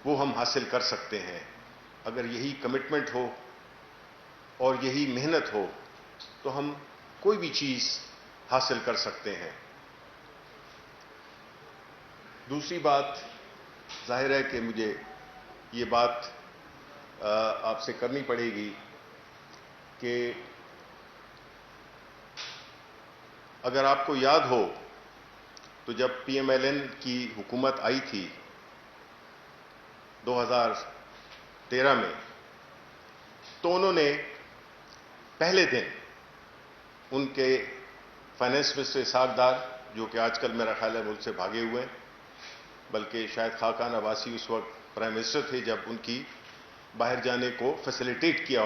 وہ ہم حاصل کر سکتے ہیں. اگر یہی کمٹمنٹ ہو اور یہی محنت ہو تو ہم کوئی بھی چیز حاصل کر سکتے ہیں. دوسری بات ظاہر ہے کہ مجھے یہ بات آپ سے کرنی پڑے گی کہ اگر آپ کو یاد ہو تو جب پی ایم ایل این کی حکومت آئی تھی 2013 میں، تو انہوں نے پہلے دن ان کے فائنانس منسٹر اسحاق ڈار، جو کہ آج کل میرا خیال ہے ملک سے بھاگے ہوئے ہیں، بلکہ شاید خاقان عباسی اس وقت پرائم منسٹر تھے جب ان کی باہر جانے کو فیسیلیٹیٹ کیا.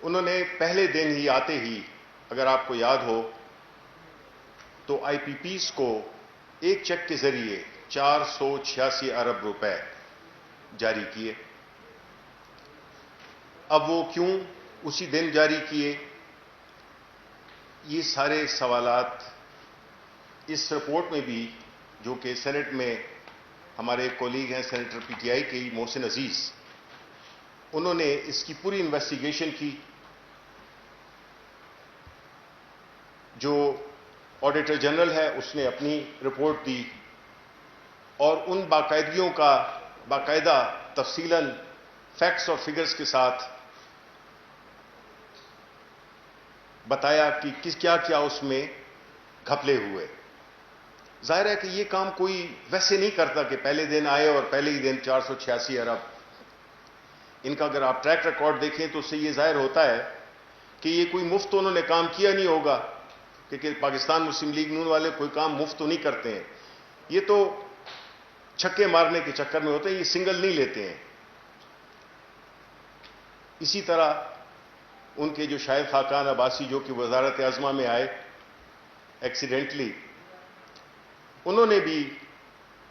انہوں نے پہلے دن ہی آتے ہی، اگر آپ کو یاد ہو تو آئی پی پیز کو ایک چیک کے ذریعے 486 ارب روپے جاری کیے. اب وہ کیوں اسی دن جاری کیے؟ یہ سارے سوالات اس رپورٹ میں بھی، جو کہ سینٹ میں ہمارے کولیگ ہیں سینیٹر پی ٹی آئی کے محسن عزیز، انہوں نے اس کی پوری انویسٹیگیشن کی. جو آڈیٹر جنرل ہے اس نے اپنی رپورٹ دی اور ان باقاعدگیوں کا باقاعدہ تفصیلاً فیکٹس اور فگرز کے ساتھ بتایا کہ کیا کیا اس میں گھپلے ہوئے. ظاہر ہے کہ یہ کام کوئی ویسے نہیں کرتا کہ پہلے دن آئے اور پہلے ہی دن 486 ارب. ان کا اگر آپ ٹریک ریکارڈ دیکھیں تو اس سے یہ ظاہر ہوتا ہے کہ یہ کوئی مفت انہوں نے کام کیا نہیں ہوگا، کیونکہ پاکستان مسلم لیگ نون والے کوئی کام مفت تو نہیں کرتے ہیں. یہ تو چھکے مارنے کے چکر میں ہوتے ہیں، یہ سنگل نہیں لیتے ہیں. اسی طرح ان کے جو شاہد خاقان عباسی، جو کہ وزارت عظمیٰ میں آئے ایکسیڈنٹلی، انہوں نے بھی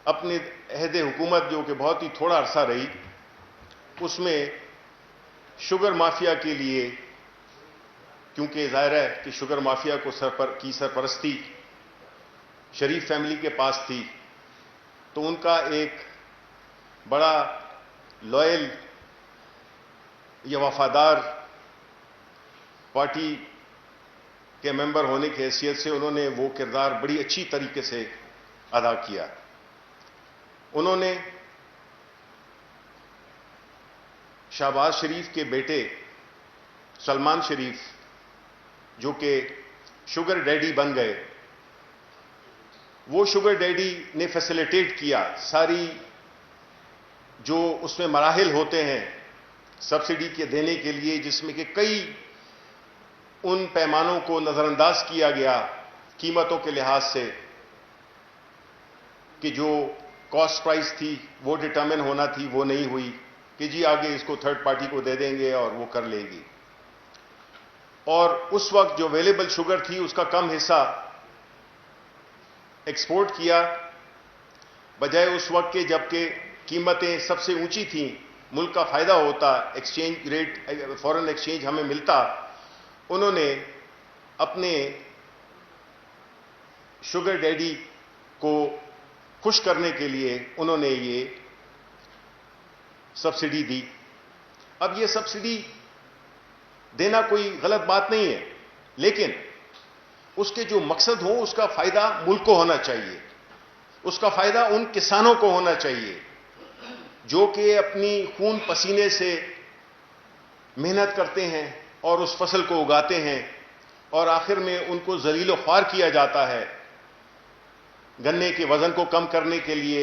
اپنے عہد حکومت، جو کہ بہت ہی تھوڑا عرصہ رہی، اس میں شوگر مافیا کے لیے، کیونکہ ظاہر ہے کہ شوگر مافیا کی سرپرستی شریف فیملی کے پاس تھی، تو ان کا ایک بڑا لائل یا وفادار پارٹی کے ممبر ہونے کی حیثیت سے انہوں نے وہ کردار بڑی اچھی طریقے سے ادا کیا. انہوں نے شہباز شریف کے بیٹے سلمان شریف، جو کہ شوگر ڈیڈی بن گئے، وہ شوگر ڈیڈی نے فیسیلیٹیٹ کیا ساری جو اس میں مراحل ہوتے ہیں سبسڈی کے دینے کے لیے، جس میں کہ کئی ان پیمانوں کو نظر انداز کیا گیا قیمتوں کے لحاظ سے، کہ جو کاسٹ پرائس تھی وہ ڈٹرمن ہونا تھی وہ نہیں ہوئی، کہ جی آگے اس کو تھرڈ پارٹی کو دے دیں گے اور وہ کر لے گی. اور اس وقت جو اویلیبل شوگر تھی اس کا کم حصہ ایکسپورٹ کیا، بجائے اس وقت کے جب کہ قیمتیں سب سے اونچی تھیں، ملک کا فائدہ ہوتا، ایکسچینج ریٹ فورن ایکسچینج ہمیں ملتا. انہوں نے اپنے شوگر ڈیڈی کو خوش کرنے کے لیے انہوں نے یہ سبسڈی دی. اب یہ سبسڈی دینا کوئی غلط بات نہیں ہے، لیکن اس کے جو مقصد ہوں اس کا فائدہ ملک کو ہونا چاہیے، اس کا فائدہ ان کسانوں کو ہونا چاہیے جو کہ اپنی خون پسینے سے محنت کرتے ہیں اور اس فصل کو اگاتے ہیں، اور آخر میں ان کو ذلیل و خوار کیا جاتا ہے. گنے کے وزن کو کم کرنے کے لیے،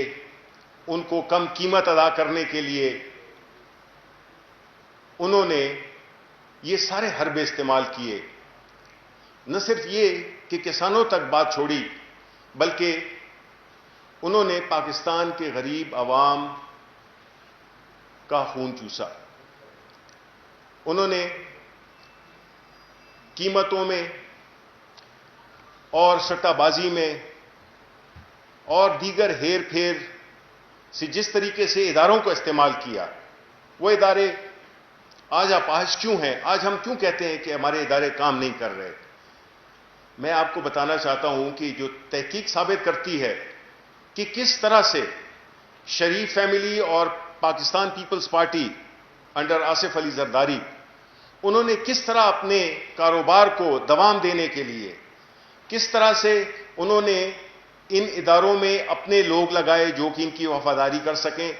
ان کو کم قیمت ادا کرنے کے لیے انہوں نے یہ سارے حربے استعمال کیے. نہ صرف یہ کہ کسانوں تک بات چھوڑی، بلکہ انہوں نے پاکستان کے غریب عوام کا خون چوسا. انہوں نے قیمتوں میں اور سٹہ بازی میں اور دیگر ہیر پھیر سے جس طریقے سے اداروں کو استعمال کیا، وہ ادارے آج اپاہج کیوں ہیں؟ آج ہم کیوں کہتے ہیں کہ ہمارے ادارے کام نہیں کر رہے؟ میں آپ کو بتانا چاہتا ہوں کہ جو تحقیق ثابت کرتی ہے کہ کس طرح سے شریف فیملی اور پاکستان پیپلز پارٹی انڈر آصف علی زرداری، انہوں نے کس طرح اپنے کاروبار کو دوام دینے کے لیے کس طرح سے انہوں نے ان اداروں میں اپنے لوگ لگائے جو کہ ان کی وفاداری کر سکیں،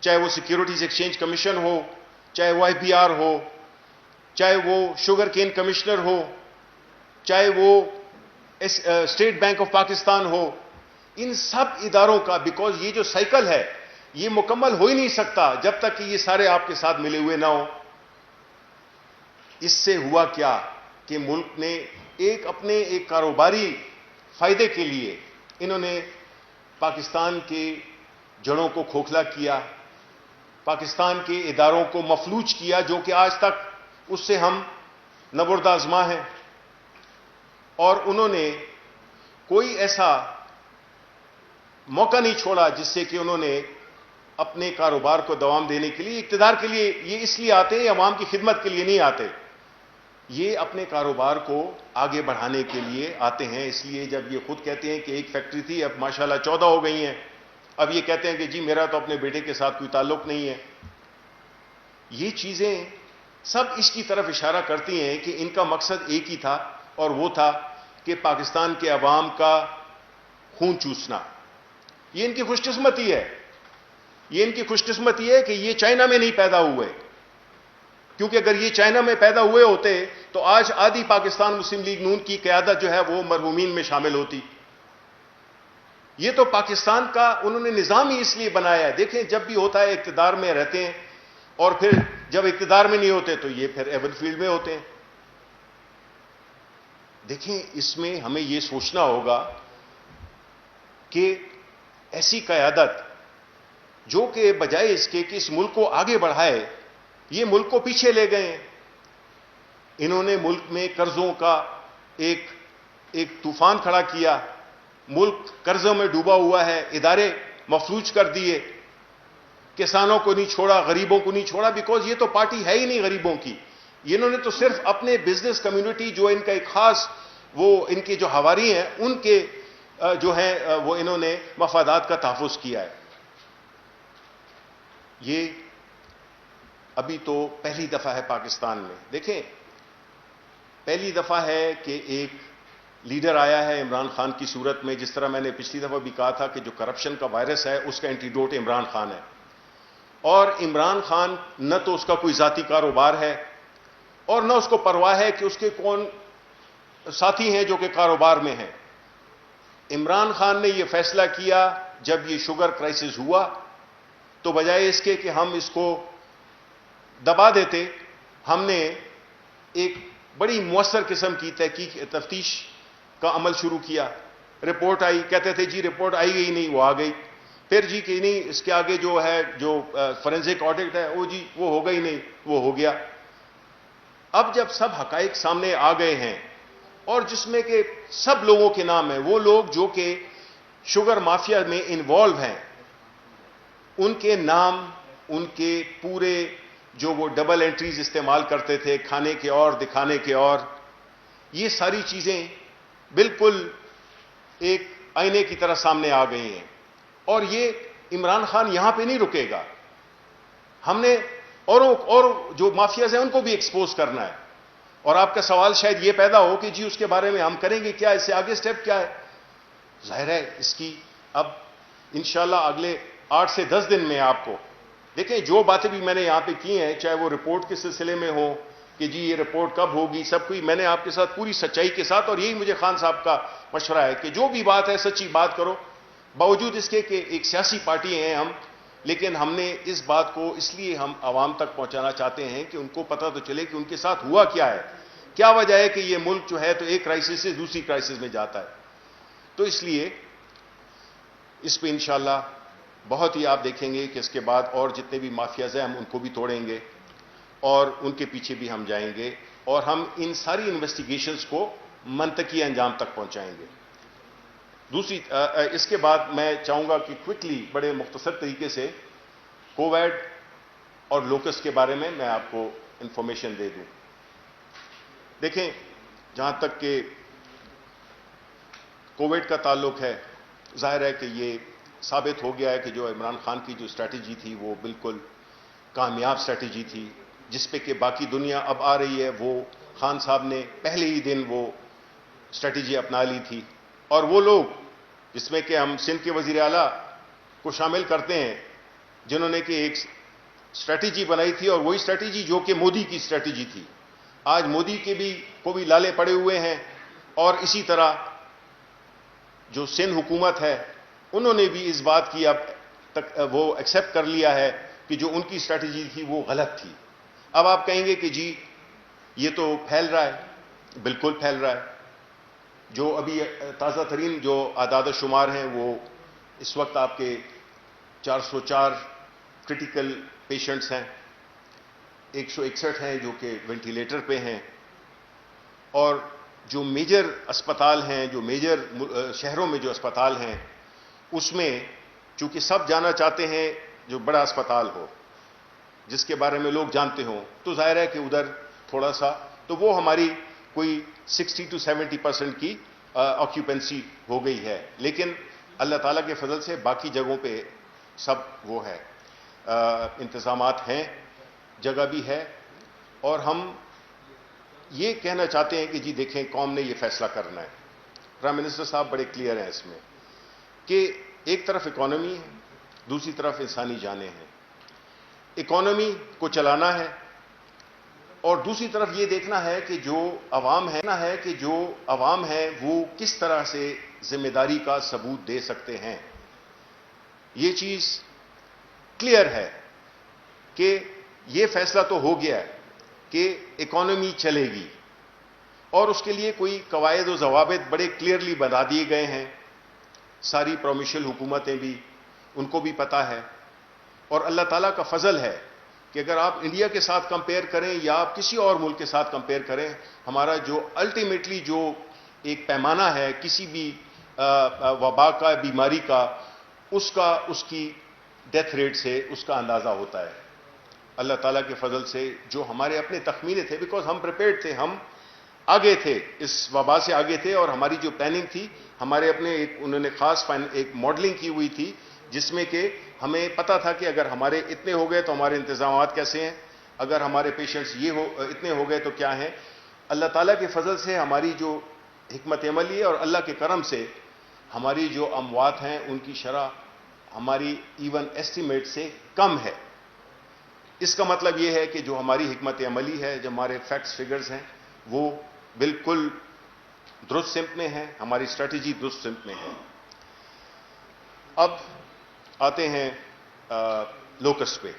چاہے وہ سیکیورٹیز ایکسچینج کمیشن ہو، چاہے وہ IPR ہو، چاہے وہ شوگر کین کمشنر ہو، چاہے وہ اسٹیٹ بینک آف پاکستان ہو، ان سب اداروں کا، بیکاز یہ جو سائیکل ہے یہ مکمل ہو ہی نہیں سکتا جب تک کہ یہ سارے آپ کے ساتھ ملے ہوئے نہ ہوں۔ اس سے ہوا کیا کہ ملک نے اپنے ایک کاروباری فائدے کے لیے انہوں نے پاکستان کے جڑوں کو کھوکھلا کیا، پاکستان کے اداروں کو مفلوج کیا، جو کہ آج تک اس سے ہم نبرد آزما ہیں، اور انہوں نے کوئی ایسا موقع نہیں چھوڑا جس سے کہ انہوں نے اپنے کاروبار کو دوام دینے کے لیے، اقتدار کے لیے یہ اس لیے آتے ہیں، عوام کی خدمت کے لیے نہیں آتے، یہ اپنے کاروبار کو آگے بڑھانے کے لیے آتے ہیں۔ اس لیے جب یہ خود کہتے ہیں کہ ایک فیکٹری تھی اب ماشاءاللہ 14 ہو گئی ہیں، اب یہ کہتے ہیں کہ جی میرا تو اپنے بیٹے کے ساتھ کوئی تعلق نہیں ہے، یہ چیزیں سب اس کی طرف اشارہ کرتی ہیں کہ ان کا مقصد ایک ہی تھا، اور وہ تھا کہ پاکستان کے عوام کا خون چوسنا۔ یہ ان کی خوش قسمتی ہے، یہ ان کی خوش قسمتی ہے کہ یہ چائنا میں نہیں پیدا ہوئے، کیونکہ اگر یہ چائنا میں پیدا ہوئے ہوتے تو آج آدھی پاکستان مسلم لیگ نون کی قیادت جو ہے وہ مرحومین میں شامل ہوتی۔ یہ تو پاکستان کا انہوں نے نظام ہی اس لیے بنایا ہے۔ دیکھیں جب بھی ہوتا ہے اقتدار میں رہتے ہیں، اور پھر جب اقتدار میں نہیں ہوتے تو یہ پھر ایون فیلڈ میں ہوتے ہیں۔ دیکھیں اس میں ہمیں یہ سوچنا ہوگا کہ ایسی قیادت جو کہ بجائے اس کے کہ اس ملک کو آگے بڑھائے، یہ ملک کو پیچھے لے گئے ہیں۔ انہوں نے ملک میں قرضوں کا ایک طوفان کھڑا کیا، ملک قرضوں میں ڈوبا ہوا ہے، ادارے مفلوج کر دیے، کسانوں کو نہیں چھوڑا، غریبوں کو نہیں چھوڑا، بیکاز یہ تو پارٹی ہے ہی نہیں غریبوں کی۔ انہوں نے تو صرف اپنے بزنس کمیونٹی جو ان کا ایک خاص وہ ان کے جو حواری ہیں ان کے جو ہیں وہ انہوں نے مفادات کا تحفظ کیا ہے۔ یہ ابھی تو پہلی دفعہ ہے پاکستان میں، دیکھیں پہلی دفعہ ہے کہ ایک لیڈر آیا ہے عمران خان کی صورت میں، جس طرح میں نے پچھلی دفعہ بھی کہا تھا کہ جو کرپشن کا وائرس ہے اس کا اینٹیڈوٹ عمران خان ہے، اور عمران خان نہ تو اس کا کوئی ذاتی کاروبار ہے اور نہ اس کو پرواہ ہے کہ اس کے کون ساتھی ہیں جو کہ کاروبار میں ہیں۔ عمران خان نے یہ فیصلہ کیا جب یہ شوگر کرائسس ہوا تو بجائے اس کے کہ ہم اس کو دبا دیتے، ہم نے ایک بڑی مؤثر قسم کی تحقیق تفتیش کا عمل شروع کیا۔ رپورٹ آئی، کہتے تھے جی رپورٹ آئی گئی نہیں، وہ آ گئی، پھر جی کہ نہیں اس کے آگے جو ہے جو فورینزک آڈٹ ہے وہ جی وہ ہوگا ہی نہیں، وہ ہو گیا۔ اب جب سب حقائق سامنے آ گئے ہیں اور جس میں کہ سب لوگوں کے نام ہیں، وہ لوگ جو کہ شوگر مافیا میں انوالو ہیں، ان کے نام، ان کے پورے جو وہ ڈبل انٹریز استعمال کرتے تھے، کھانے کے اور دکھانے کے اور، یہ ساری چیزیں بالکل ایک آئینے کی طرح سامنے آ گئی ہیں۔ اور یہ عمران خان یہاں پہ نہیں رکے گا، ہم نے اور جو مافیاز ہیں ان کو بھی ایکسپوز کرنا ہے۔ اور آپ کا سوال شاید یہ پیدا ہو کہ جی اس کے بارے میں ہم کریں گے کیا، اس سے آگے سٹیپ کیا ہے؟ ظاہر ہے اس کی اب انشاءاللہ اگلے 8 سے 10 دن میں آپ کو دیکھیں جو باتیں بھی میں نے یہاں پہ کی ہیں، چاہے وہ رپورٹ کے سلسلے میں ہو کہ جی یہ رپورٹ کب ہوگی، سب کوئی میں نے آپ کے ساتھ پوری سچائی کے ساتھ، اور یہی مجھے خان صاحب کا مشورہ ہے کہ جو بھی بات ہے سچی بات کرو، باوجود اس کے کہ ایک سیاسی پارٹی ہیں ہم، لیکن ہم نے اس بات کو اس لیے ہم عوام تک پہنچانا چاہتے ہیں کہ ان کو پتہ تو چلے کہ ان کے ساتھ ہوا کیا ہے، کیا وجہ ہے کہ یہ ملک جو ہے تو ایک کرائسس سے دوسری کرائسس میں جاتا ہے۔ تو اس لیے اس پہ انشاءاللہ بہت ہی آپ دیکھیں گے کہ اس کے بعد اور جتنے بھی مافیاز ہیں ہم ان کو بھی توڑیں گے اور ان کے پیچھے بھی ہم جائیں گے، اور ہم ان ساری انویسٹیگیشنز کو منطقی انجام تک پہنچائیں گے۔ دوسری اس کے بعد میں چاہوں گا کہ کوئکلی بڑے مختصر طریقے سے کوویڈ اور لوکس کے بارے میں آپ کو انفارمیشن دے دوں۔ دیکھیں جہاں تک کہ کوویڈ کا تعلق ہے، ظاہر ہے کہ یہ ثابت ہو گیا ہے کہ جو عمران خان کی جو اسٹریٹجی تھی وہ بالکل کامیاب اسٹریٹجی تھی، جس پہ کہ باقی دنیا اب آ رہی ہے. وہ خان صاحب نے پہلے ہی دن وہ اسٹریٹجی اپنا لی تھی، اور وہ لوگ جس میں کہ ہم سندھ کے وزیر اعلیٰ کو شامل کرتے ہیں جنہوں نے کہ ایک اسٹریٹجی بنائی تھی، اور وہی اسٹریٹجی جو کہ مودی کی اسٹریٹجی تھی. آج مودی کے کو بھی لالے پڑے ہوئے ہیں، اور اسی طرح جو سندھ حکومت ہے انہوں نے بھی اس بات کی اب تک وہ ایکسیپٹ کر لیا ہے کہ جو ان کی اسٹریٹجی تھی وہ غلط تھی. اب آپ کہیں گے کہ جی یہ تو پھیل رہا ہے، بالکل پھیل رہا ہے. جو ابھی تازہ ترین جو اعداد و شمار ہیں وہ اس وقت آپ کے 404 کرٹیکل پیشنٹس ہیں، 161 ہیں جو کہ وینٹیلیٹر پہ ہیں، اور جو میجر اسپتال ہیں، جو میجر شہروں میں جو اسپتال ہیں اس میں چونکہ سب جانا چاہتے ہیں جو بڑا اسپتال ہو جس کے بارے میں لوگ جانتے ہوں، تو ظاہر ہے کہ ادھر تھوڑا سا تو وہ ہماری کوئی 60 to 70% کی آکیوپینسی ہو گئی ہے. لیکن اللہ تعالیٰ کے فضل سے باقی جگہوں پہ سب وہ ہے، انتظامات ہیں، جگہ بھی ہے. اور ہم یہ کہنا چاہتے ہیں کہ جی دیکھیں قوم نے یہ فیصلہ کرنا ہے. پرائم منسٹر صاحب بڑے کلیئر ہیں اس میں کہ ایک طرف اکانومی ہے، دوسری طرف انسانی جانیں ہیں. اکانومی کو چلانا ہے اور دوسری طرف یہ دیکھنا ہے کہ جو عوام ہے وہ کس طرح سے ذمہ داری کا ثبوت دے سکتے ہیں. یہ چیز کلیئر ہے کہ یہ فیصلہ تو ہو گیا ہے کہ اکانومی چلے گی، اور اس کے لیے کوئی قواعد و ضوابط بڑے کلیئرلی بتا دیے گئے ہیں. ساری پروونشل حکومتیں بھی ان کو بھی پتہ ہے، اور اللہ تعالیٰ کا فضل ہے کہ اگر آپ انڈیا کے ساتھ کمپیئر کریں یا آپ کسی اور ملک کے ساتھ کمپیئر کریں، ہمارا جو الٹیمیٹلی جو ایک پیمانہ ہے کسی بھی وبا کا، بیماری کا، اس کی ڈیتھ ریٹ سے اس کا اندازہ ہوتا ہے. اللہ تعالیٰ کے فضل سے جو ہمارے اپنے تخمینے تھے، بیکاز ہم پریپیئرڈ تھے، ہم آگے تھے، اس وبا سے آگے تھے، اور ہماری جو پلاننگ تھی ہمارے اپنے انہوں نے خاص ایک ماڈلنگ کی ہوئی تھی جس میں کہ ہمیں پتا تھا کہ اگر ہمارے اتنے ہو گئے تو ہمارے انتظامات کیسے ہیں، اگر ہمارے پیشنٹس اتنے ہو گئے تو کیا ہیں. اللہ تعالیٰ کے فضل سے ہماری جو حکمت عملی ہے اور اللہ کے کرم سے ہماری جو اموات ہیں ان کی شرح ہماری ایون ایسٹیمیٹ سے کم ہے. اس کا مطلب یہ ہے کہ جو ہماری حکمت عملی ہے، جو ہمارے فیکٹس فگرز ہیں، وہ بالکل درست سمت میں ہیں، ہماری اسٹریٹجی درست سمت میں ہے. اب آتے ہیں لوکسٹ پہ.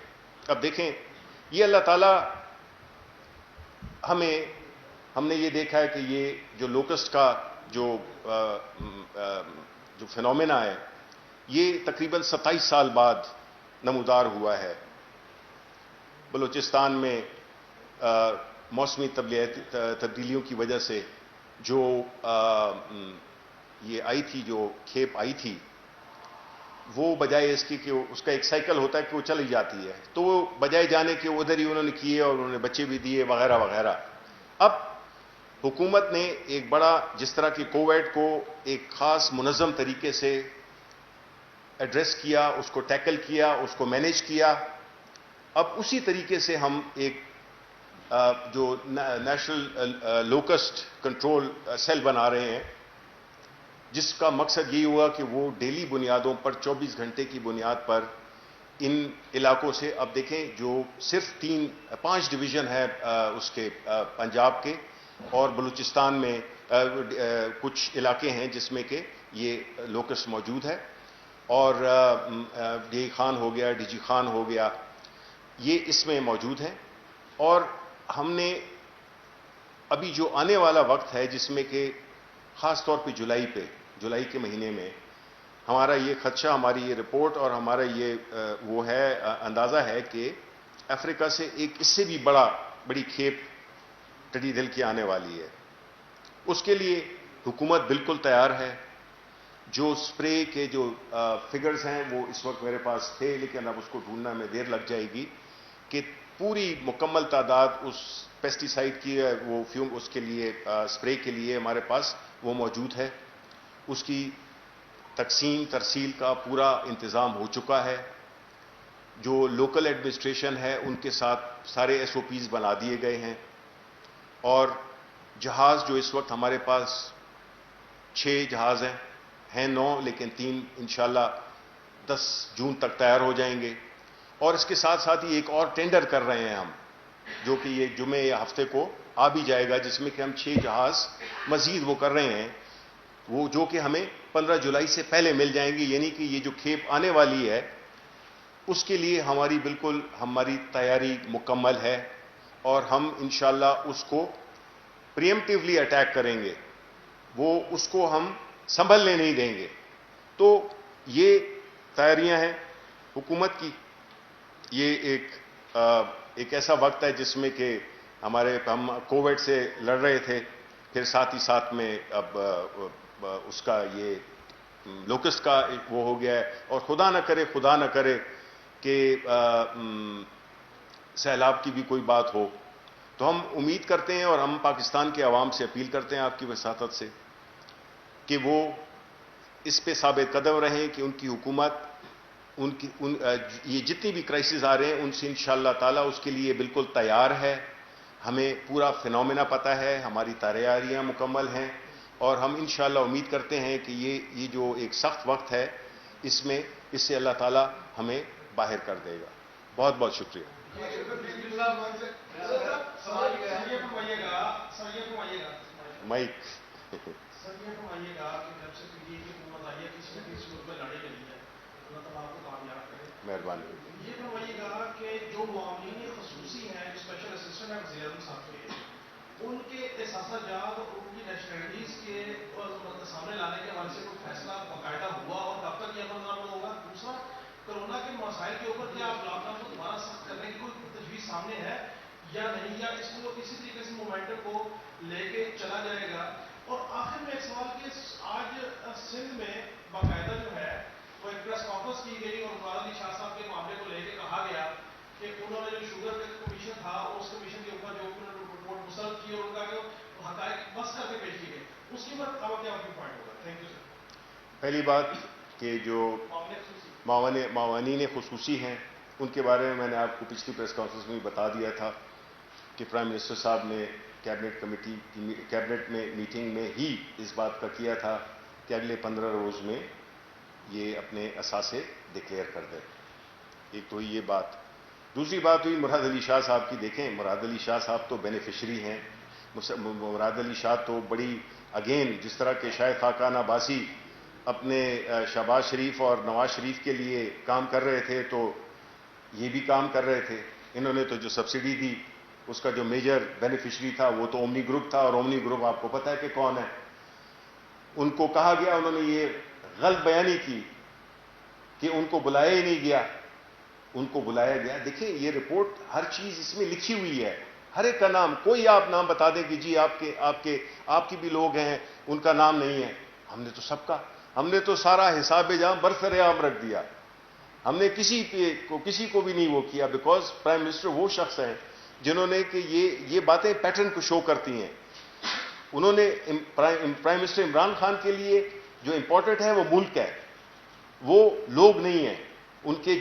اب دیکھیں یہ اللہ تعالیٰ ہم نے یہ دیکھا ہے کہ یہ جو لوکسٹ کا جو فینومینا ہے یہ تقریباً 27 سال بعد نمودار ہوا ہے. بلوچستان میں موسمی تبدیلیوں کی وجہ سے جو یہ آئی تھی، جو کھیپ آئی تھی، وہ بجائے اس کی کہ اس کا ایک سائیکل ہوتا ہے کہ وہ چلی جاتی ہے، تو وہ بجائے جانے کے ادھر ہی انہوں نے کیے اور انہوں نے بچے بھی دیے وغیرہ وغیرہ. اب حکومت نے ایک بڑا جس طرح کی کووڈ کو ایک خاص منظم طریقے سے ایڈریس کیا، اس کو ٹیکل کیا، اس کو مینیج کیا، اب اسی طریقے سے ہم ایک جو نیشنل لوکسٹ کنٹرول سیل بنا رہے ہیں، جس کا مقصد یہ ہوا کہ وہ ڈیلی بنیادوں پر 24 گھنٹے کی بنیاد پر ان علاقوں سے، اب دیکھیں جو صرف 5 ڈویژن ہے اس کے پنجاب کے، اور بلوچستان میں کچھ علاقے ہیں جس میں کہ یہ لوکسٹ موجود ہے، اور ڈی خان ہو گیا، ڈی جی خان ہو گیا، یہ اس میں موجود ہیں. اور ہم نے ابھی جو آنے والا وقت ہے جس میں کہ خاص طور پہ جولائی کے مہینے میں ہمارا یہ خدشہ، ہماری یہ رپورٹ اور ہمارا یہ وہ ہے اندازہ ہے کہ افریقہ سے ایک اس سے بھی بڑی کھیپ ٹڈی دل کی آنے والی ہے. اس کے لیے حکومت بالکل تیار ہے. جو سپرے کے جو فگرز ہیں وہ اس وقت میرے پاس تھے، لیکن اب اس کو ڈھونڈنا میں دیر لگ جائے گی کہ پوری مکمل تعداد اس پیسٹی سائڈ کی وہ فیوم اس کے لیے سپرے کے لیے ہمارے پاس وہ موجود ہے. اس کی تقسیم ترسیل کا پورا انتظام ہو چکا ہے. جو لوکل ایڈمنسٹریشن ہے ان کے ساتھ سارے ایس او پیز بنا دیے گئے ہیں, اور جہاز جو اس وقت ہمارے پاس 6 جہاز ہیں 9, لیکن 3 انشاءاللہ 10 جون تک تیار ہو جائیں گے. اور اس کے ساتھ ساتھ ہی ایک اور ٹینڈر کر رہے ہیں ہم, جو کہ یہ جمعے یا ہفتے کو آ بھی جائے گا, جس میں کہ ہم 6 جہاز مزید وہ کر رہے ہیں, وہ جو کہ ہمیں 15 جولائی سے پہلے مل جائیں گے. یعنی کہ یہ جو کھیپ آنے والی ہے اس کے لیے ہماری تیاری مکمل ہے, اور ہم انشاءاللہ اس کو پریمپٹیولی اٹیک کریں گے, وہ اس کو ہم سنبھلنے نہیں دیں گے. تو یہ تیاریاں ہیں حکومت کی. یہ ایک ایسا وقت ہے جس میں کہ ہم کووڈ سے لڑ رہے تھے, پھر ساتھ ہی ساتھ میں اب اس کا یہ لوکسٹ کا وہ ہو گیا ہے, اور خدا نہ کرے کہ سیلاب کی بھی کوئی بات ہو. تو ہم امید کرتے ہیں اور ہم پاکستان کے عوام سے اپیل کرتے ہیں آپ کی وساطت سے کہ وہ اس پہ ثابت قدم رہیں کہ ان کی حکومت یہ جتنی بھی کرائسس آ رہے ہیں ان سے انشاءاللہ تعالی اس کے لیے بالکل تیار ہے. ہمیں پورا فینومینا پتہ ہے, ہماری تیاریاں مکمل ہیں, اور ہم انشاءاللہ امید کرتے ہیں کہ یہ جو ایک سخت وقت ہے اس سے اللہ تعالی ہمیں باہر کر دے گا. بہت بہت شکریہ. مائک مہربانی. یہ فرمائیے گا کہ جو معاملین خصوصی ہیں, اسپیشل اسسٹنٹ ہے وزیر اعظم صاحب کے, ان کے احساسات جات اور ان کی نیشنلٹیز کے سامنے لانے کے حوالے سے کوئی فیصلہ باقاعدہ ہوا اور کب تک یہ عمل درآمد ہوگا؟ دوسرا, کرونا کے مسائل کے اوپر کیا آپ لاک ڈاؤن کو دوبارہ سخت کرنے کی کوئی تجویز سامنے ہے یا نہیں, یا اس کو اسی طریقے سے مومنٹم کو لے کے چلا جائے گا؟ اور آخر میں ایک سوال کہ آج سندھ میں باقاعدہ جو ہے وہ ایک پریس کانفرنس کی گئی اور مراد علی شاہ صاحب کے معاملے کو لے کے کہا گیا کہ انہوں نے جو شوگر کمیشن تھا اس کمیشن کے اوپر جو انہوں نے رپورٹ مسترد کی اور ان کا جو حقائق بس کر کے پیش کی گئی, اس کے اوپر اب کیا پوائنٹ ہوگا؟ Thank you sir. پہلی بات کہ جو معاونین خصوصی ہیں ان کے بارے میں نے آپ کو پچھلی پریس کانفرنس میں بتا دیا تھا کہ پرائم منسٹر صاحب نے کیبنٹ میں میٹنگ میں ہی اس بات کا کیا تھا کہ اگلے 15 روز میں یہ اپنے اثاثے ڈکلیئر کر دیں. ایک تو یہ بات. دوسری بات ہوئی مراد علی شاہ صاحب کی. دیکھیں, مراد علی شاہ صاحب تو بینیفیشری ہیں. مراد علی شاہ تو بڑی اگین جس طرح کے شاہد خاقان عباسی اپنے شہباز شریف اور نواز شریف کے لیے کام کر رہے تھے تو یہ بھی کام کر رہے تھے. انہوں نے تو جو سبسڈی دی اس کا جو میجر بینیفیشری تھا وہ تو اومنی گروپ تھا, اور اومنی گروپ آپ کو پتہ ہے کہ کون ہے. ان کو کہا گیا, انہوں نے یہ غلط بیانی کی کہ ان کو بلایا ہی نہیں گیا. ان کو بلایا گیا. دیکھیں یہ رپورٹ ہر چیز اس میں لکھی ہوئی ہے, ہر ایک کا نام. کوئی آپ نام بتا دیں کہ جی آپ کی بھی لوگ ہیں ان کا نام نہیں ہے. ہم نے تو سب کا, ہم نے تو سارا حساب جام برسر عام رکھ دیا. ہم نے کسی کو بھی نہیں وہ کیا, بیکاز پرائم منسٹر وہ شخص ہیں جنہوں نے کہ یہ باتیں پیٹرن کو شو کرتی ہیں. انہوں نے پرائم منسٹر عمران خان کے لیے جو امپورٹنٹ ہے وہ ملک ہے, وہ لوگ نہیں ہیں ان کے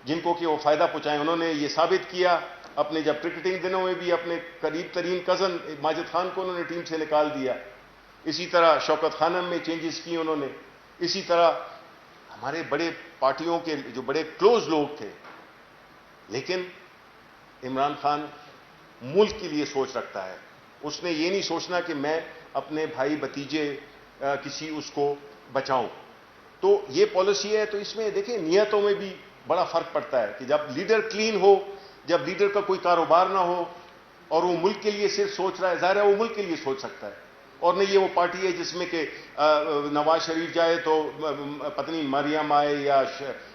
جن کو کہ وہ فائدہ پہنچائیں. انہوں نے یہ ثابت کیا اپنے جب کرکٹنگ دنوں میں بھی اپنے قریب ترین کزن ماجد خان کو انہوں نے ٹیم سے نکال دیا. اسی طرح شوکت خانم میں چینجز کی انہوں نے. اسی طرح ہمارے بڑے پارٹیوں کے جو بڑے کلوز لوگ تھے. لیکن عمران خان ملک کے لیے سوچ رکھتا ہے. اس نے یہ نہیں سوچنا کہ میں اپنے بھائی بھتیجے کسی اس کو بچاؤں. تو یہ پالیسی ہے. تو اس میں دیکھیں نیتوں میں بھی بڑا فرق پڑتا ہے کہ جب لیڈر کلین ہو, جب لیڈر کا کوئی کاروبار نہ ہو اور وہ ملک کے لیے صرف سوچ رہا ہے, ظاہر ہے وہ ملک کے لیے سوچ سکتا ہے. اور نہیں یہ وہ پارٹی ہے جس میں کہ نواز شریف جائے تو پتنی مریم آئے یا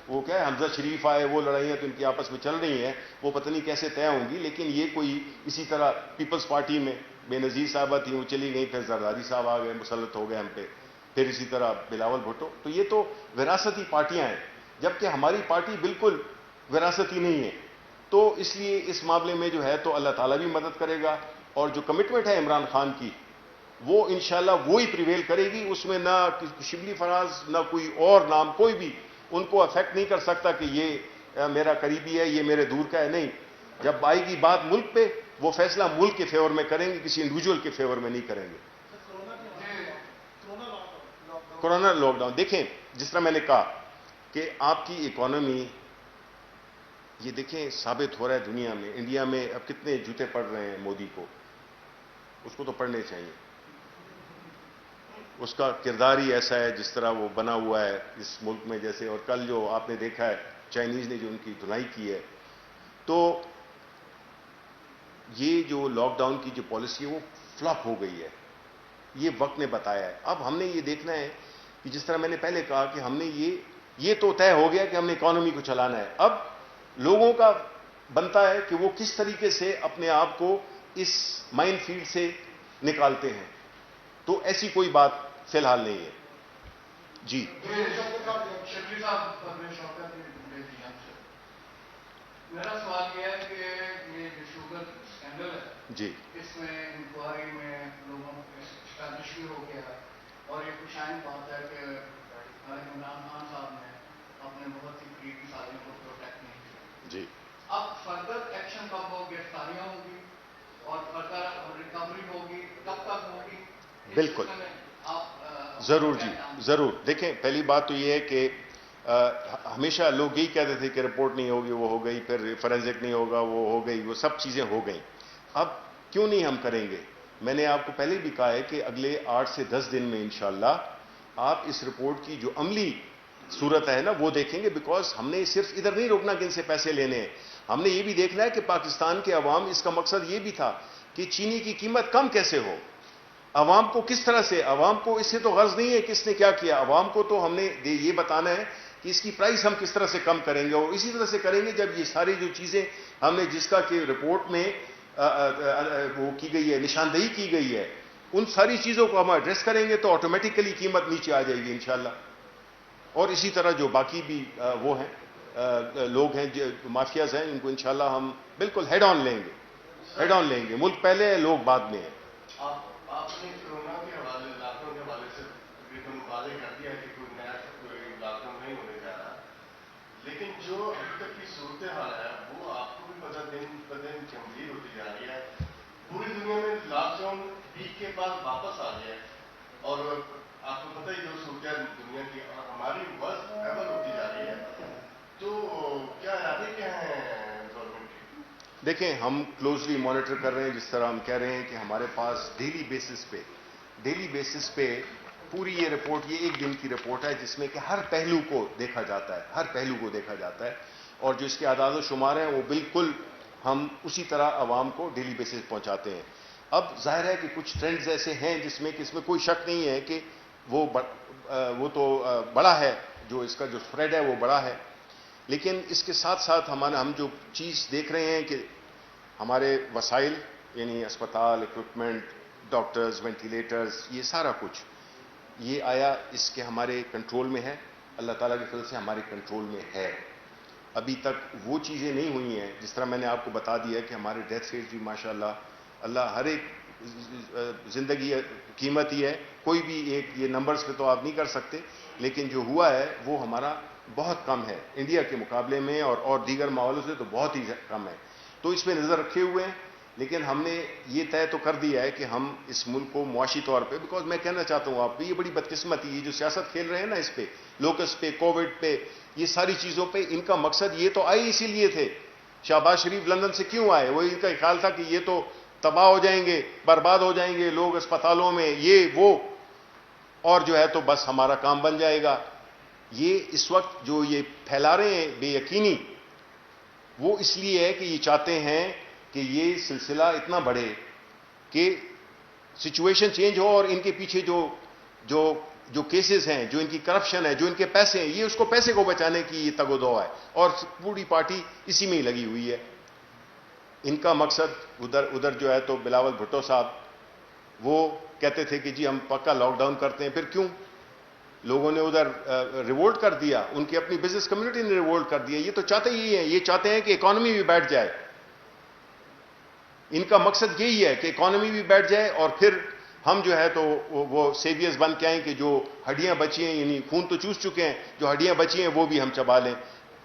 وہ کیا ہے حمزہ شریف آئے, وہ لڑائیاں تو ان کی آپس میں چل رہی ہیں, وہ پتنی کیسے طے ہوں گی. لیکن یہ کوئی اسی طرح پیپلز پارٹی میں بے نظیر صاحبہ تھیں, وہ چلی گئیں, پھر زرداری صاحب آ گئے, مسلط ہو گئے ہم پہ, پھر اسی طرح بلاول بھٹو. تو یہ تو وراثتی پارٹیاں ہیں, جبکہ ہماری پارٹی بالکل وراثتی نہیں ہے. تو اس لیے اس معاملے میں جو ہے تو اللہ تعالیٰ بھی مدد کرے گا. اور جو کمٹمنٹ ہے عمران خان کی وہ انشاءاللہ وہی پریویل کرے گی. اس میں نہ شبلی فراز نہ کوئی اور نام کوئی بھی ان کو افیکٹ نہیں کر سکتا کہ یہ میرا قریبی ہے, یہ میرے دور کا ہے. نہیں, جب آئے گی بات ملک پہ, وہ فیصلہ ملک کے فیور میں کریں گے, کسی انڈیویجول کے فیور میں نہیں کریں گے. کورونا لاک ڈاؤن دیکھیں, جس طرح میں نے کہا کہ آپ کی اکانومی, یہ دیکھیں ثابت ہو رہا ہے دنیا میں. انڈیا میں اب کتنے جوتے پڑ رہے ہیں مودی کو, اس کو تو پڑھنے چاہیے. اس کا کردار ہی ایسا ہے جس طرح وہ بنا ہوا ہے اس ملک میں جیسے. اور کل جو آپ نے دیکھا ہے چائنیز نے جو ان کی دھلائی کی ہے, تو یہ جو لاک ڈاؤن کی جو پالیسی ہے وہ فلاپ ہو گئی ہے. یہ وقت نے بتایا ہے. اب ہم نے یہ دیکھنا ہے کہ جس طرح میں نے پہلے کہا کہ ہم نے یہ تو طے ہو گیا کہ ہم نے اکانومی کو چلانا ہے. اب لوگوں کا بنتا ہے کہ وہ کس طریقے سے اپنے آپ کو اس مائن فیلڈ سے نکالتے ہیں. تو ایسی کوئی بات فی الحال نہیں ہے. جی میرا سوال یہ ہے کہ یہ جو شوگر اسکینڈل ہے, جی, اس میں انکوائری میں لوگوں کو اسٹیبلش بھی ہو گیا ہے, اور یہ خوشائن بات ہے کہ عمران خان صاحب نے اپنے بہت ہی قریبی ساتھیوں کو پروٹیکٹ نہیں کیا. جی, اب فردر ایکشن کب ہو, گرفتاریاں ہوں گی اور فردر ریکوری ہوگی, کب تک ہوگی؟ بالکل, ضرور جی ضرور. دیکھیں پہلی بات تو یہ ہے کہ ہمیشہ لوگ یہی کہتے تھے کہ رپورٹ نہیں ہوگی, وہ ہو گئی, پھر فورینزک نہیں ہوگا, وہ ہو گئی, وہ سب چیزیں ہو گئیں. اب کیوں نہیں ہم کریں گے؟ میں نے آپ کو پہلے بھی کہا ہے کہ اگلے 8 سے 10 دن میں انشاءاللہ آپ اس رپورٹ کی جو عملی صورت ہے نا وہ دیکھیں گے. بیکاز ہم نے صرف ادھر نہیں روکنا کہ ان سے پیسے لینے ہیں, ہم نے یہ بھی دیکھنا ہے کہ پاکستان کے عوام, اس کا مقصد یہ بھی تھا کہ چینی کی قیمت کم کیسے ہو. عوام کو کس طرح سے, عوام کو اس سے تو غرض نہیں ہے کس نے کیا کیا, عوام کو تو ہم نے یہ بتانا ہے کہ اس کی پرائس ہم کس طرح سے کم کریں گے. اور اسی طرح سے کریں گے جب یہ ساری جو چیزیں ہم نے جس کا کہ رپورٹ میں وہ کی گئی ہے, نشاندہی کی گئی ہے, ان ساری چیزوں کو ہم ایڈریس کریں گے تو آٹومیٹیکلی قیمت نیچے آ جائے گی انشاءاللہ. اور اسی طرح جو باقی بھی وہ ہیں لوگ ہیں جو مافیاز ہیں, ان کو انشاءاللہ ہم بالکل ہیڈ آن لیں گے. ملک پہلے ہے, لوگ بعد میں ہیں. آپ نے کورونا کے حوالے, لاک ڈاؤن کے حوالے سے تقریباً واضح کر دیا کہ کوئی نیا لاک ڈاؤن نہیں ہونے جا رہا, لیکن جو ابھی تک کی صورتحال ہے وہ آپ کو بھی پتہ دن بدن گمبھیر ہوتی جا رہی ہے. پوری دنیا میں لاک ڈاؤن ویک کے بعد واپس آ گیا ہے, اور آپ کو پتہ ہی جو صورتحال دنیا کی اور ہماری بس ڈبل ہوتی جا رہی ہے. تو کیا ارادے کیا ہیں گورنمنٹ کے؟ دیکھیں ہم کلوزلی مانیٹر کر رہے ہیں. جس طرح ہم کہہ رہے ہیں کہ ہمارے پاس ڈیلی بیسس پہ پوری یہ رپورٹ, یہ ایک دن کی رپورٹ ہے جس میں کہ ہر پہلو کو دیکھا جاتا ہے, اور جو اس کے اعداد و شمار ہیں وہ بالکل ہم اسی طرح عوام کو ڈیلی بیسس پہنچاتے ہیں. اب ظاہر ہے کہ کچھ ٹرینڈز ایسے ہیں جس میں کہ اس میں کوئی شک نہیں ہے کہ وہ تو بڑا ہے, جو اس کا جو اسپریڈ ہے وہ بڑا ہے. لیکن اس کے ساتھ ساتھ ہم جو چیز دیکھ رہے ہیں کہ ہمارے وسائل یعنی اسپتال, اکوپمنٹ, ڈاکٹرز, وینٹیلیٹرز, یہ سارا کچھ یہ آیا اس کے ہمارے کنٹرول میں ہے. اللہ تعالیٰ کے فضل سے ہمارے کنٹرول میں ہے. ابھی تک وہ چیزیں نہیں ہوئی ہیں. جس طرح میں نے آپ کو بتا دیا کہ ہمارے ڈیتھ ریٹ بھی ماشاءاللہ, اللہ ہر ایک زندگی قیمتی ہے, کوئی بھی ایک یہ نمبرز پہ تو آپ نہیں کر سکتے, لیکن جو ہوا ہے وہ ہمارا بہت کم ہے انڈیا کے مقابلے میں, اور دیگر ماحولوں سے تو بہت ہی کم ہے. تو اس پہ نظر رکھے ہوئے ہیں. لیکن ہم نے یہ طے تو کر دیا ہے کہ ہم اس ملک کو معاشی طور پہ, بیکاز میں کہنا چاہتا ہوں آپ کو یہ بڑی بدقسمتی, یہ جو سیاست کھیل رہے ہیں نا اس پہ, لوکس پہ, کووڈ پہ, یہ ساری چیزوں پہ, ان کا مقصد یہ تو آئے اسی لیے تھے. شہباز شریف لندن سے کیوں آئے؟ وہ ان کا خیال تھا کہ یہ تو تباہ ہو جائیں گے, برباد ہو جائیں گے لوگ اسپتالوں میں, یہ وہ, اور جو ہے تو بس ہمارا کام بن جائے گا. یہ اس وقت جو یہ پھیلا رہے ہیں بے یقینی, وہ اس لیے ہے کہ یہ چاہتے ہیں کہ یہ سلسلہ اتنا بڑھے کہ سچویشن چینج ہو, اور ان کے پیچھے جو کیسز ہیں, جو ان کی کرپشن ہے, جو ان کے پیسے ہیں, یہ اس کو پیسے کو بچانے کی یہ تگ و دو ہے, اور پوری پارٹی اسی میں ہی لگی ہوئی ہے. ان کا مقصد ادھر جو ہے تو بلاول بھٹو صاحب وہ کہتے تھے کہ جی ہم پکا لاک ڈاؤن کرتے ہیں, پھر کیوں لوگوں نے ادھر ریوولٹ کر دیا, ان کی اپنی بزنس کمیونٹی نے ریوولٹ کر دیا. یہ تو چاہتے ہی ہیں, یہ چاہتے ہیں کہ اکانومی بھی بیٹھ جائے. ان کا مقصد یہی ہے کہ اکانومی بھی بیٹھ جائے, اور پھر ہم جو ہے تو وہ سیویئرز بن کے آئیں کہ جو ہڈیاں بچی ہیں، یعنی خون تو چوس چکے ہیں، جو ہڈیاں بچی ہیں وہ بھی ہم چبا لیں.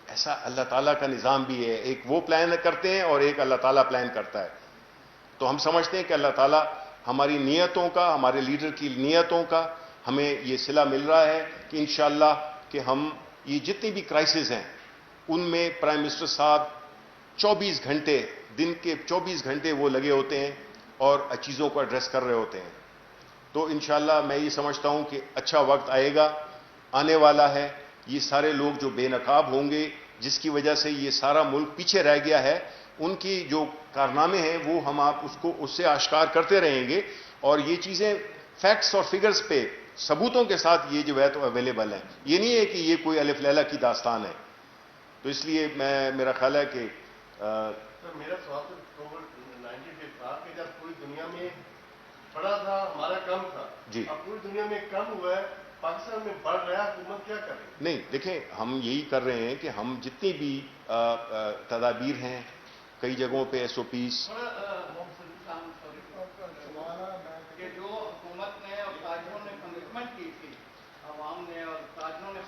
ایسا اللہ تعالیٰ کا نظام بھی ہے. ایک وہ پلان کرتے ہیں اور ایک اللہ تعالیٰ پلان کرتا ہے. تو ہم سمجھتے ہیں کہ اللہ تعالیٰ ہماری نیتوں کا، ہمارے لیڈر کی نیتوں کا ہمیں یہ صلہ مل رہا ہے کہ انشاءاللہ کہ ہم یہ جتنی بھی کرائسس ہیں ان میں پرائم منسٹر صاحب 24 گھنٹے، دن کے 24 گھنٹے وہ لگے ہوتے ہیں اور چیزوں کو ایڈریس کر رہے ہوتے ہیں. تو انشاءاللہ میں یہ سمجھتا ہوں کہ اچھا وقت آئے گا، آنے والا ہے. یہ سارے لوگ جو بے نقاب ہوں گے، جس کی وجہ سے یہ سارا ملک پیچھے رہ گیا ہے، ان کی جو کارنامے ہیں وہ ہم آپ اس سے آشکار کرتے رہیں گے. اور یہ چیزیں فیکٹس اور فگرز پہ ثبوتوں کے ساتھ یہ جو ہے تو اویلیبل ہیں. یہ نہیں ہے کہ یہ کوئی الف لیلہ کی داستان ہے. تو اس لیے میرا خیال ہے کہ سر میرا سوال تو کووڈ-19 پہ تھا کہ جب پوری دنیا میں بڑا تھا، ہمارا کم تھا. جی. اب پوری دنیا میں کم ہوا ہے، پاکستان میں بڑھ رہا ہے، حکومت کیا کرے؟ نہیں دیکھیں، ہم یہی کر رہے ہیں کہ ہم جتنی بھی تدابیر ہیں، کئی جگہوں پہ ایس او پیز. کہ جو حکومت نے اور تاجروں نے کمٹمنٹ کی تھی، عوام نے اور تاجروں نے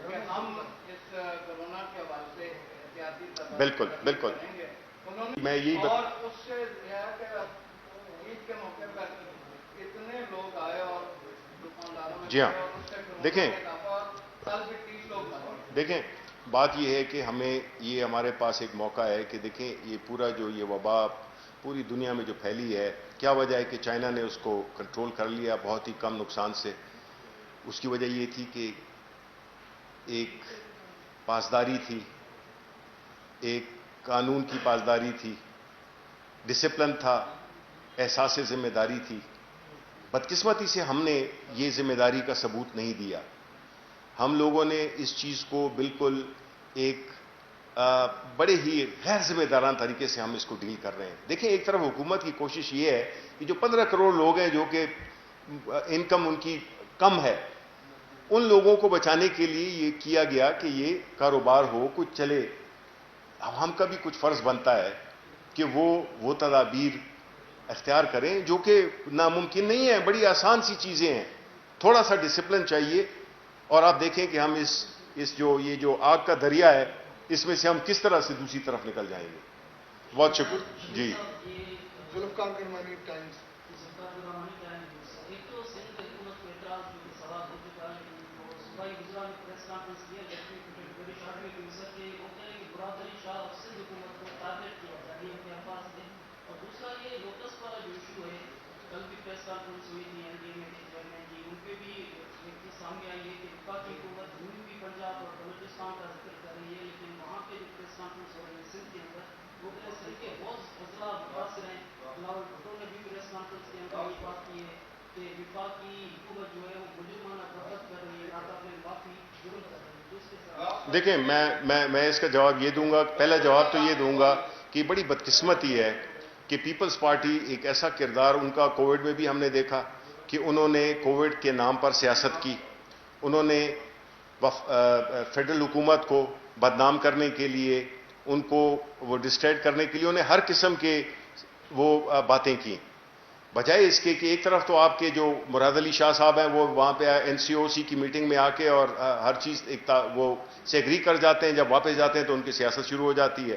کہ ہم اس کورونا کے حوالے سے احتیاطی تدابیر بالکل بالکل کریں گے، انہوں نے میں یہی اور اس سے یہ ہے کہ عید کے موقع پر اتنے لوگ آئے اور دکانداروں میں جی ہاں. اور اس سے دیکھیں کل بھی 30 لوگ مارے. دیکھیں بات یہ ہے کہ ہمیں یہ ہمارے پاس ایک موقع ہے کہ دیکھیں یہ پورا جو یہ وبا پوری دنیا میں جو پھیلی ہے، کیا وجہ ہے کہ چائنا نے اس کو کنٹرول کر لیا بہت ہی کم نقصان سے. اس کی وجہ یہ تھی کہ ایک پاسداری تھی، ایک قانون کی پاسداری تھی، ڈسپلن تھا، احساس ذمہ داری تھی. بدقسمتی سے ہم نے یہ ذمہ داری کا ثبوت نہیں دیا. ہم لوگوں نے اس چیز کو بالکل ایک بڑے ہی غیر ذمہ دارانہ طریقے سے ہم اس کو ڈیل کر رہے ہیں. دیکھیں ایک طرف حکومت کی کوشش یہ ہے کہ جو 15 کروڑ لوگ ہیں جو کہ انکم ان کی کم ہے، ان لوگوں کو بچانے کے لیے یہ کیا گیا کہ یہ کاروبار ہو، کچھ چلے. عوام کا بھی کچھ فرض بنتا ہے کہ وہ تدابیر اختیار کریں جو کہ ناممکن نہیں ہے، بڑی آسان سی چیزیں ہیں. تھوڑا سا ڈسپلن چاہیے. اور آپ دیکھیں کہ ہم یہ جو آگ کا دریا ہے، اس میں سے ہم کس طرح سے دوسری طرف نکل جائیں گے. بہت شکر. جی دیکھیں میں اس کا جواب یہ دوں گا. پہلا جواب تو یہ دوں گا کہ بڑی بدقسمتی ہے کہ پیپلز پارٹی ایک ایسا کردار ان کا کووڈ میں بھی ہم نے دیکھا کہ انہوں نے کووڈ کے نام پر سیاست کی. انہوں نے فیڈرل حکومت کو بدنام کرنے کے لیے، ان کو وہ ڈسٹریٹ کرنے کے لیے انہیں ہر قسم کے وہ باتیں کی. بجائے اس کے کہ ایک طرف تو آپ کے جو مراد علی شاہ صاحب ہیں وہ وہاں پہ این سی او سی کی میٹنگ میں آ کے اور ہر چیز وہ سے ایگری کر جاتے ہیں، جب واپس جاتے ہیں تو ان کی سیاست شروع ہو جاتی ہے.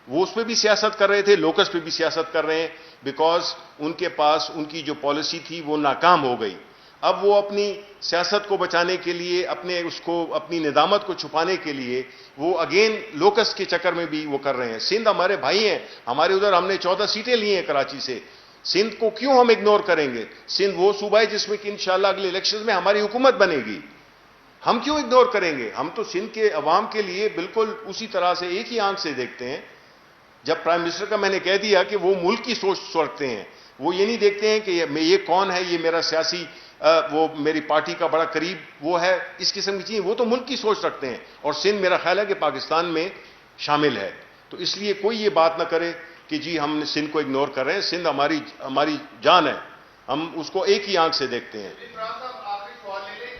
وہ اس پہ بھی سیاست کر رہے تھے، لوکس پہ بھی سیاست کر رہے ہیں، بیکاز ان کے پاس ان کی جو پالیسی تھی وہ ناکام ہو گئی. اب وہ اپنی سیاست کو بچانے کے لیے، اپنی ندامت کو چھپانے کے لیے وہ اگین لوکس کے چکر میں بھی وہ کر رہے ہیں. سندھ ہمارے بھائی ہیں، ہمارے ادھر ہم نے 14 سیٹیں لی ہیں کراچی سے. سندھ کو کیوں ہم اگنور کریں گے؟ سندھ وہ صوبہ ہے جس میں کہ انشاءاللہ اگلے الیکشنز میں ہماری حکومت بنے گی. ہم کیوں اگنور کریں گے؟ ہم تو سندھ کے عوام کے لیے بالکل اسی طرح سے ایک ہی آنکھ سے دیکھتے ہیں. جب پرائم منسٹر کا میں نے کہہ دیا کہ وہ ملک کی سوچ رکھتے ہیں، وہ یہ نہیں دیکھتے ہیں کہ یہ کون ہے، یہ میرا سیاسی وہ میری پارٹی کا بڑا قریب وہ ہے، اس قسم کی چیزیں. وہ تو ملک کی سوچ رکھتے ہیں. اور سندھ میرا خیال ہے کہ پاکستان میں شامل ہے. تو اس لیے کوئی یہ بات نہ کرے کہ جی ہم سندھ کو اگنور کر رہے ہیں. سندھ ہماری جان ہے، ہم اس کو ایک ہی آنکھ سے دیکھتے ہیں. آخری سوال لے لیں.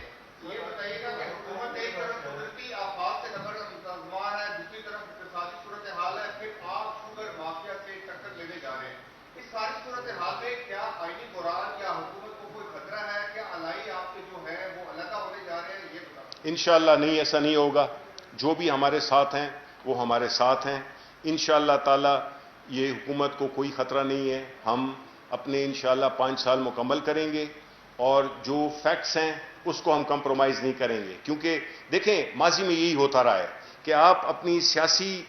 یہ بتائیے گا کہ حکومت ایک طرف قدرتی آفات سے نظر ہے، دوسری طرف اقتصادی صورتحال ہے، پھر آپ شوگر مافیا سے ٹکر لینے جا رہے ہیں. اس ساری صورتحال میں کیا آئینی بحران یا انشاءاللہ نہیں، ایسا نہیں ہوگا. جو بھی ہمارے ساتھ ہیں وہ ہمارے ساتھ ہیں. انشاءاللہ تعالی یہ حکومت کو کوئی خطرہ نہیں ہے. ہم اپنے انشاءاللہ 5 سال مکمل کریں گے اور جو فیکٹس ہیں اس کو ہم کمپرومائز نہیں کریں گے. کیونکہ دیکھیں ماضی میں یہی ہوتا رہا ہے کہ آپ اپنی سیاسی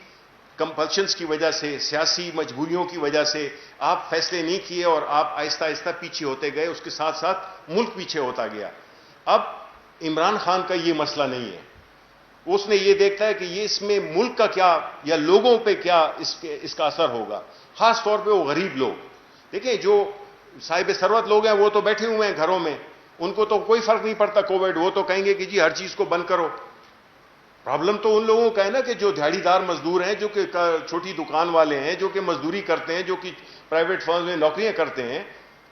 کمپلشنز کی وجہ سے، سیاسی مجبوریوں کی وجہ سے آپ فیصلے نہیں کیے اور آپ آہستہ آہستہ پیچھے ہوتے گئے. اس کے ساتھ ساتھ ملک پیچھے ہوتا گیا. اب عمران خان کا یہ مسئلہ نہیں ہے. اس نے یہ دیکھتا ہے کہ یہ اس میں ملک کا کیا یا لوگوں پہ کیا اس کا اثر ہوگا. خاص طور پہ وہ غریب لوگ. دیکھیں جو صاحب ثروت لوگ ہیں وہ تو بیٹھے ہوئے ہیں گھروں میں، ان کو تو کوئی فرق نہیں پڑتا کووڈ. وہ تو کہیں گے کہ جی ہر چیز کو بند کرو. پرابلم تو ان لوگوں کا ہے نا کہ جو دیہڑی دار مزدور ہیں، جو کہ چھوٹی دکان والے ہیں، جو کہ مزدوری کرتے ہیں، جو کہ پرائیویٹ فرمز میں نوکریاں کرتے ہیں.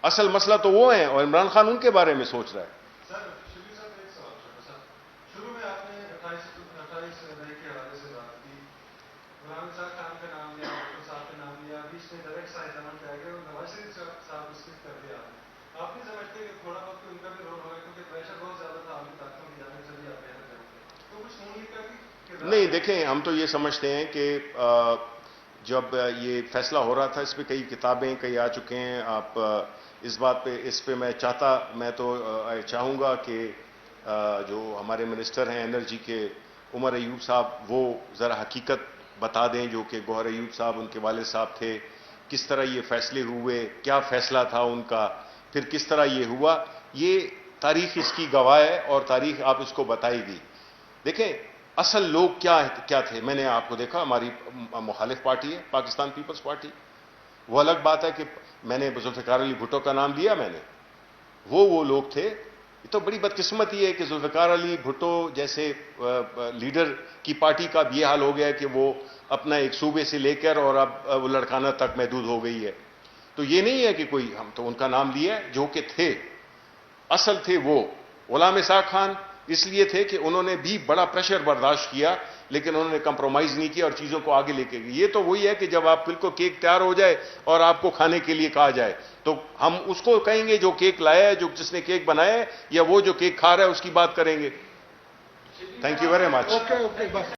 اصل مسئلہ تو وہ ہیں اور عمران خان ان کے بارے میں سوچ رہا ہے. سر شبیر صاحب ایک سوال چھوٹا سا. شروع میں آپ نے 28 مئی کے حوالے سے بات کی، عمران خان کا نام لیا، ڈاکٹر صاحب کا نام لیا، بیچ میں ڈائریکٹ سائز زمان پہ آ گیا اور نواز شریف صاحب کو اسکپ کر دیا. آپ نہیں سمجھتے کہ تھوڑا بہت ان کا بھی رول ہوگا کیونکہ پریشر بہت زیادہ تھا آپ کی طاقتوں کی جانب سے بھی آپ محنت کرتے تو کچھ نہیں کا بھی؟ نہیں دیکھیں، ہم تو یہ سمجھتے ہیں کہ جب یہ فیصلہ ہو رہا تھا اس پہ کئی کتابیں کئی آ چکے ہیں. آپ اس بات پہ اس پہ میں تو چاہوں گا کہ جو ہمارے منسٹر ہیں انرجی کے عمر ایوب صاحب وہ ذرا حقیقت بتا دیں، جو کہ گوہر ایوب صاحب ان کے والد صاحب تھے، کس طرح یہ فیصلے ہوئے، کیا فیصلہ تھا ان کا، پھر کس طرح یہ ہوا. یہ تاریخ اس کی گواہ ہے اور تاریخ آپ اس کو بتائے گی. دیکھیں اصل لوگ کیا تھے. میں نے آپ کو دیکھا، ہماری مخالف پارٹی ہے پاکستان پیپلز پارٹی. وہ الگ بات ہے کہ میں نے ذوالفقار علی بھٹو کا نام لیا، میں نے وہ لوگ تھے. یہ تو بڑی بدقسمتی ہے کہ ذوالفقار علی بھٹو جیسے لیڈر کی پارٹی کا بھی یہ حال ہو گیا ہے کہ وہ اپنا ایک صوبے سے لے کر اور اب وہ لڑکانہ تک محدود ہو گئی ہے. تو یہ نہیں ہے کہ کوئی، ہم تو ان کا نام لیا ہے جو کہ تھے. اصل تھے وہ غلام اسحاق خان اس لیے تھے کہ انہوں نے بھی بڑا پریشر برداشت کیا لیکن انہوں نے کمپرومائز نہیں کیا اور چیزوں کو آگے لے کے گئے. یہ تو وہی ہے کہ جب آپ بالکل کیک تیار ہو جائے اور آپ کو کھانے کے لیے کہا جائے تو ہم اس کو کہیں گے جو کیک لایا ہے، جس نے کیک بنایا ہے، یا وہ جو کیک کھا رہا ہے اس کی بات کریں گے. Thank you very much.